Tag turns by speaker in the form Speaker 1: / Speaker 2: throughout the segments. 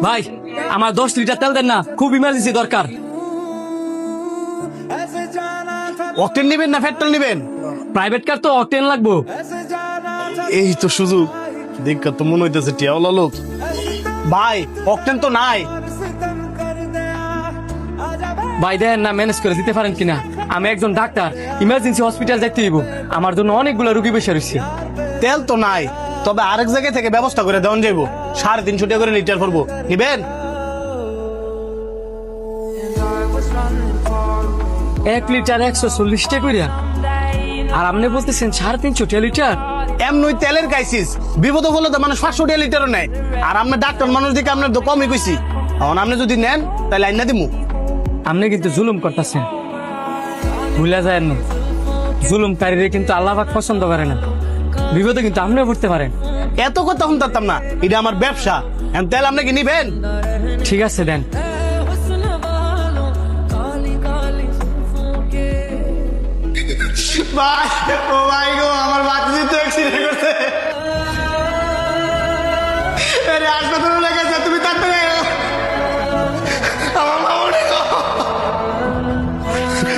Speaker 1: ভাই আমার 10 লিটার তেল দেন না, খুব ইমার্জেন্সি দরকার।
Speaker 2: অকটেন নেবেন না পেট্রোল নেবেন?
Speaker 1: প্রাইভেট কার তো অকটেন লাগবো।
Speaker 2: এই তো সুযোগ, দেখা তো মনে হইতেছে টিয়াওয়ালা লোক। ভাই অকটেন তো নাই।
Speaker 1: ভাই দেন না, ম্যানেজ করে দিতে পারেন কিনা? আমি একজন ডাক্তার, ইমার্জেন্সি হসপিটাল যাইতে হইব, আমার জন্য অনেকগুলো রুগী বসে রয়েছে।
Speaker 2: তেল তো নাই, তবে আরেক জায়গা থেকে ব্যবস্থা করে দেওয়া যাইব। 350 টাকা করে লিটার পড়বো, নিবেন?
Speaker 1: 1 লিটার 140 টাকা কইরা, আর আপনি বলতেছেন 350 লিটার?
Speaker 2: এমনই তেলের ক্রাইসিস, বিপদ হলে তো মানুষ 500 টাকা লিটারও নেয়। আর আমরা ডাক্তার মানুষ দিকে আপনার তো কমই কইছি। এখন আপনি যদি নেন তাহলে আইনা দিমু।
Speaker 1: আপনি কিন্তু জুলুম করতেছেন, ভুলা যায় না। জুলুমকারীরে কিন্তু আল্লাহ পাক পছন্দ করে না। বিপদে কিন্তু আপনিও পড়তে পারেন।
Speaker 2: এত কথা শুনতাম না, এটা আমার ব্যবসা। এখন তেল আপনি কি নিবেন?
Speaker 1: ঠিক আছে দেন।
Speaker 2: ভাই ও ভাই গো, আমার বাচ্চা তো অ্যাক্সিডেন্ট করছে। আরে হাসপাতালে লেগেছে, তুমি তাড়াতাড়ি আয়ো। আমার মা মরে গো।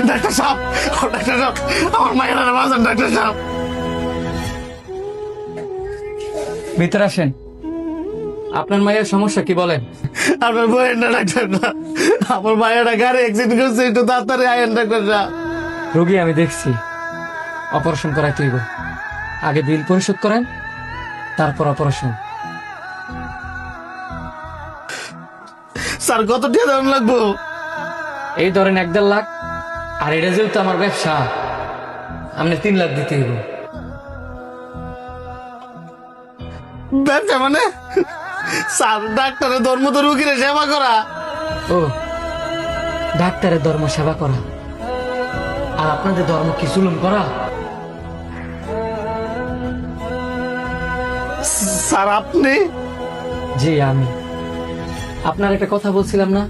Speaker 2: ডাক্তার সাহেব, ও ডাক্তার সাহেব, আমার মায়ের বাঁচান ডাক্তার সাহেব।
Speaker 1: ভিতরে আসেন। আপনার মায়ের সমস্যা কি বলেন?
Speaker 2: আপনার বইয়ের না ডাক্তার না, আমার মায়ের গাড়ি অ্যাক্সিডেন্ট করছে, একটু তাড়াতাড়ি আয়েন ডাক্তার সাহেব।
Speaker 1: রোগী আমি দেখছি, অপারেশন করাইতে হইব। আগে বিল পরিশোধ করেন, তারপর অপারেশন।
Speaker 2: স্যার কত টাকা দাম লাগবো?
Speaker 1: এই ধরেন 1.5 লাখ, আর এটা যেহেতু আমার ব্যবসা, আপনি 3 লাখ দিতে হইব।
Speaker 2: ব্যবসা মানে? স্যার ডাক্তারের ধর্ম তো রুগীরে সেবা করা।
Speaker 1: ও, ডাক্তারের ধর্ম সেবা করা, আর আপনাদের ধর্ম কি জুলুম করা?
Speaker 2: স্যার আপনি?
Speaker 1: জি আমি। আপনার একটা কথা বলছিলাম না,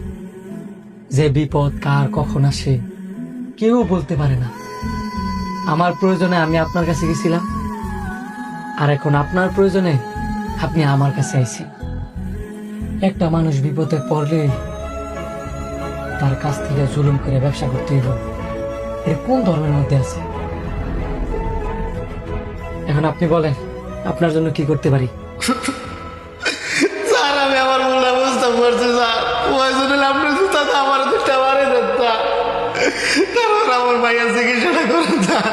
Speaker 1: যে বিপদ কার কখন আসে কেউ বলতে পারে না। আমার প্রয়োজনে আমি আপনার কাছে গেছিলাম, আর এখন আপনার প্রয়োজনে আপনি আমার কাছে আইছেন। একটা মানুষ বিপদে পড়লে তার কাছ থেকে জুলুম করে ব্যবসা করতে হইব, এর কোন ধর্মের মধ্যে আছে? এখন আপনি বলেন, আপনার জন্য কি করতে পারি?
Speaker 2: স্যার আমি আমার ভুলটা বুঝতে পারছি স্যার, ওই জন্য আপনার জুতা আমার দুটা মারে দিতা, তারপর আমার ভাইয়ের চিকিৎসাটা করে স্যার।